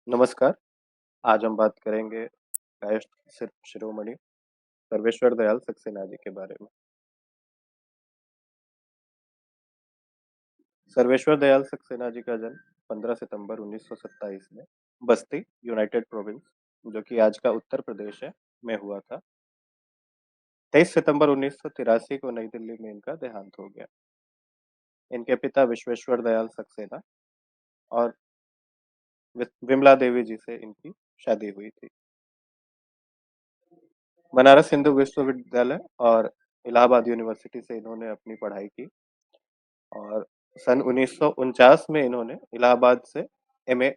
नमस्कार। आज हम बात करेंगे गायक शिरोमणि सर्वेश्वर दयाल सक्सेना जी के बारे में। सर्वेश्वर दयाल सक्सेना जी का जन्म 15 सितंबर 1927 में बस्ती, यूनाइटेड प्रोविंस, जो कि आज का उत्तर प्रदेश है, में हुआ था। 23 सितंबर 1983 को नई दिल्ली में इनका देहांत हो गया। इनके पिता विश्वेश्वर दयाल सक्सेना और विमला देवी जी से इनकी शादी हुई थी। बनारस हिंदू विश्वविद्यालय और इलाहाबाद यूनिवर्सिटी से इन्होंने अपनी पढ़ाई की और सन 1949 में इन्होंने इलाहाबाद से एमए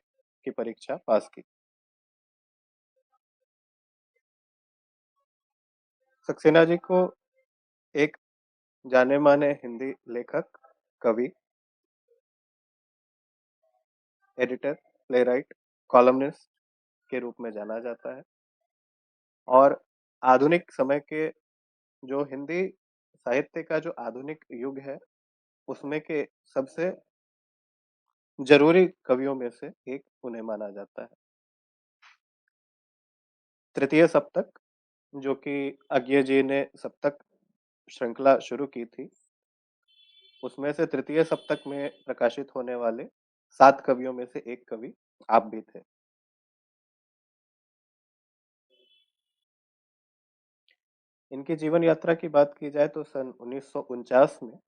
की परीक्षा पास की। सक्सेना जी को एक जाने माने हिंदी लेखक, कवि, एडिटर, प्लेराइट, कॉलमनिस्ट के रूप में जाना जाता है और आधुनिक समय के जो हिंदी साहित्य का जो आधुनिक युग है, उसमें के सबसे जरूरी कवियों में से एक उन्हें माना जाता है। तृतीय सप्तक, जो कि अज्ञे जी ने सप्तक श्रृंखला शुरू की थी, उसमें से तृतीय सप्तक में प्रकाशित होने वाले 7 कवियों में से एक कवि आप भी थे। इनकी जीवन यात्रा की बात की जाए तो सन 1949 में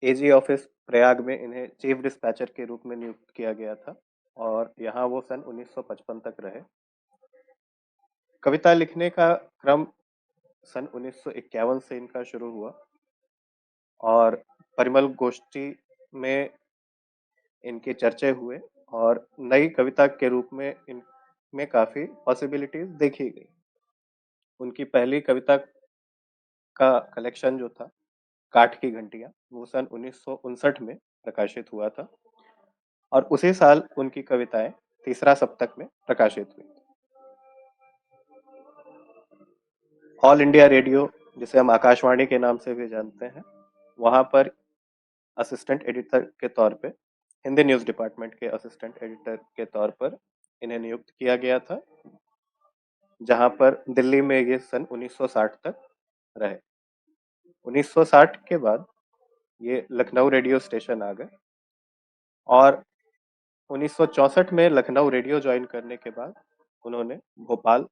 एजी ऑफिस प्रयाग में इन्हें चीफ डिस्पैचर के रूप में नियुक्त किया गया था और यहाँ वो सन 1955 तक रहे। कविता लिखने का क्रम सन 1951 से इनका शुरू हुआ और परिमल गोष्ठी में इनके चर्चे हुए और नई कविता के रूप में इनमें काफी पॉसिबिलिटीज देखी गई। उनकी पहली कविता का कलेक्शन जो था, काठ की घंटियां, वो सन 1959 में प्रकाशित हुआ था और उसी साल उनकी कविताएं तीसरा सप्तक में प्रकाशित हुई। ऑल इंडिया रेडियो, जिसे हम आकाशवाणी के नाम से भी जानते हैं, वहां पर असिस्टेंट एडिटर के तौर पे, हिंदी न्यूज डिपार्टमेंट के असिस्टेंट एडिटर के तौर पर इन्हें नियुक्त किया गया था, जहां पर दिल्ली में ये सन 1960 तक रहे। 1960 के बाद ये लखनऊ रेडियो स्टेशन आ गए और 1964 में लखनऊ रेडियो ज्वाइन करने के बाद उन्होंने भोपाल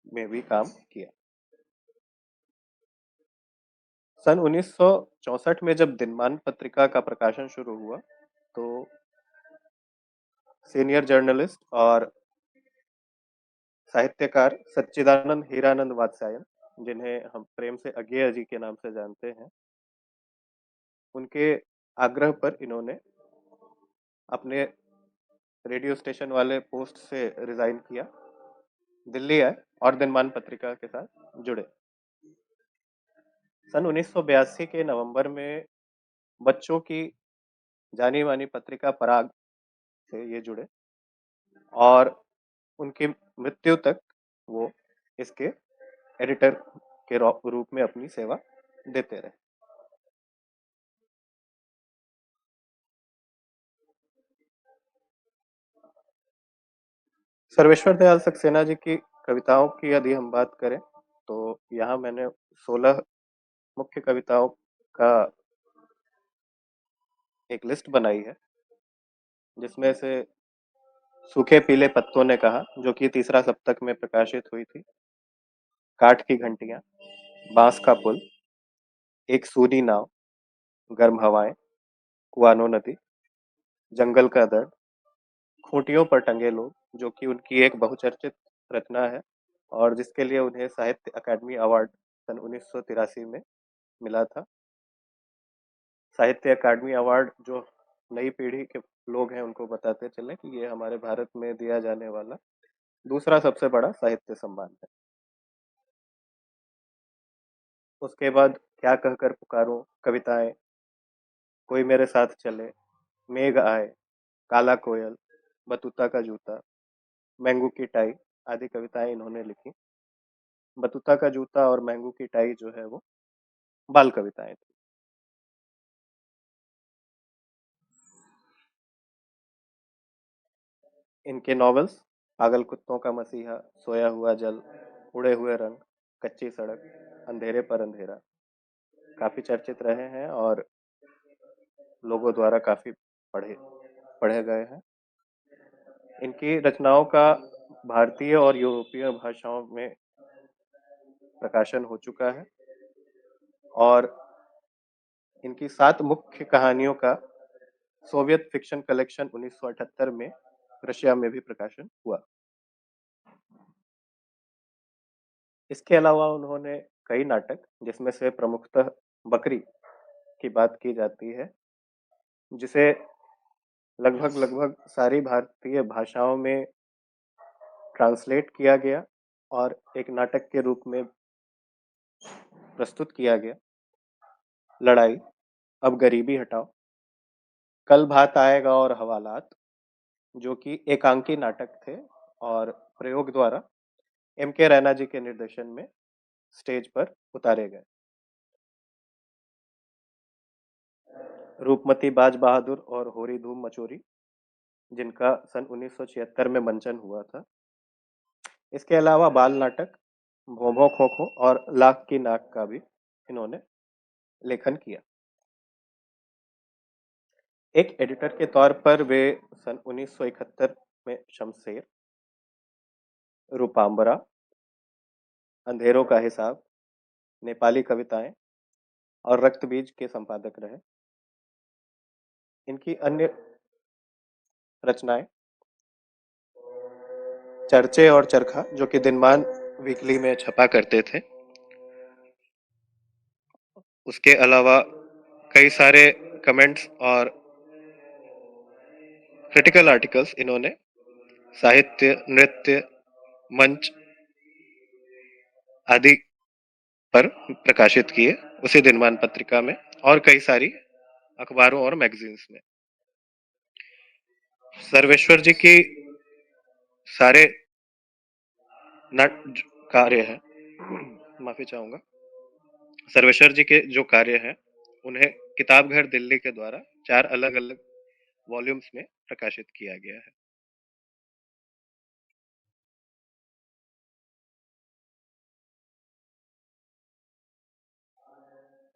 में भी काम किया। सन 1964 में जब दिनमान पत्रिका का प्रकाशन शुरू हुआ तो सीनियर जर्नलिस्ट और साहित्यकार सच्चिदानंद हीरानंद वात्स्यायन, जिन्हें हम प्रेम से अज्ञेय जी के नाम से जानते हैं, उनके आग्रह पर इन्होंने अपने रेडियो स्टेशन वाले पोस्ट से रिजाइन किया, दिल्ली आए और दिनमान पत्रिका के साथ जुड़े। सन 1982 के नवंबर में बच्चों की जानी मानी पत्रिका पराग से ये जुड़े और उनकी मृत्यु तक वो इसके एडिटर के रूप में अपनी सेवा देते रहे। सर्वेश्वर दयाल सक्सेना जी की कविताओं की यदि हम बात करें तो यहाँ मैंने 16 मुख्य कविताओं का एक लिस्ट बनाई है, जिसमें से सूखे पीले पत्तों ने कहा, जो कि तीसरा सप्तक में प्रकाशित हुई थी, काठ की घंटियां, बांस का पुल, एक सूनी नाव, गर्म हवाएं, कुआनो नदी, जंगल का दर्द, खूंटियों पर टंगे लोग, जो कि उनकी एक बहुचर्चित रचना है और जिसके लिए उन्हें साहित्य अकादमी अवार्ड सन 1983 में मिला था। साहित्य अकादमी अवार्ड जो नई पीढ़ी के लोग हैं उनको बताते चले कि ये हमारे भारत में दिया जाने वाला दूसरा सबसे बड़ा साहित्य सम्मान है। उसके बाद क्या कहकर पुकारूं, कविताएं, कोई मेरे साथ चले, मेघ आए, काला कोयल, बतूता का जूता, मैंगू की टाई आदि कविताएं इन्होंने लिखी। बतूता का जूता और मैंगू की टाई जो है वो बाल कविताएं थी। इनके नॉवेल्स पागल कुत्तों का मसीहा, सोया हुआ जल, उड़े हुए रंग, कच्ची सड़क, अंधेरे पर अंधेरा काफी चर्चित रहे हैं और लोगों द्वारा काफी पढ़े पढ़े गए हैं। इनकी रचनाओं का भारतीय और यूरोपीय भाषाओं में प्रकाशन हो चुका है और इनकी 7 मुख्य कहानियों का सोवियत फिक्शन कलेक्शन 1978 में रशिया में भी प्रकाशन हुआ। इसके अलावा उन्होंने कई नाटक, जिसमें से प्रमुखतः बकरी की बात की जाती है, जिसे लगभग लगभग सारी भारतीय भाषाओं में ट्रांसलेट किया गया और एक नाटक के रूप में प्रस्तुत किया गया। लड़ाई, अब गरीबी हटाओ, कल भात आएगा और हवालात, जो कि एकांकी नाटक थे और प्रयोग द्वारा एम के रैना जी के निर्देशन में स्टेज पर उतारे गए। रूपमती बाज बहादुर और होरी धूम मचोरी, जिनका सन 1976 में मंचन हुआ था। इसके अलावा बाल नाटक भों खो खो और लाख की नाक का भी इन्होंने लेखन किया। एक एडिटर के तौर पर वे सन 1971 में शमशेर, रूपांबरा, अंधेरों का हिसाब, नेपाली कविताएं और रक्त बीज के संपादक रहे। इनकी अन्य रचनाएं चर्चे और चरखा, जो कि दिनमान वीकली में छपा करते थे, उसके अलावा कई सारे कमेंट्स और क्रिटिकल आर्टिकल्स इन्होंने साहित्य, नृत्य, मंच आदि पर प्रकाशित किए उसी दिनमान पत्रिका में और कई सारी अखबारों और मैगजीन्स में। सर्वेश्वर जी की सारे नट कार्य हैं, माफी चाहूंगा, सर्वेश्वर जी के जो कार्य हैं उन्हें किताब घर दिल्ली के द्वारा 4 अलग अलग वॉल्यूम्स में प्रकाशित किया गया है।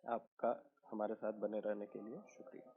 आपका हमारे साथ बने रहने के लिए शुक्रिया।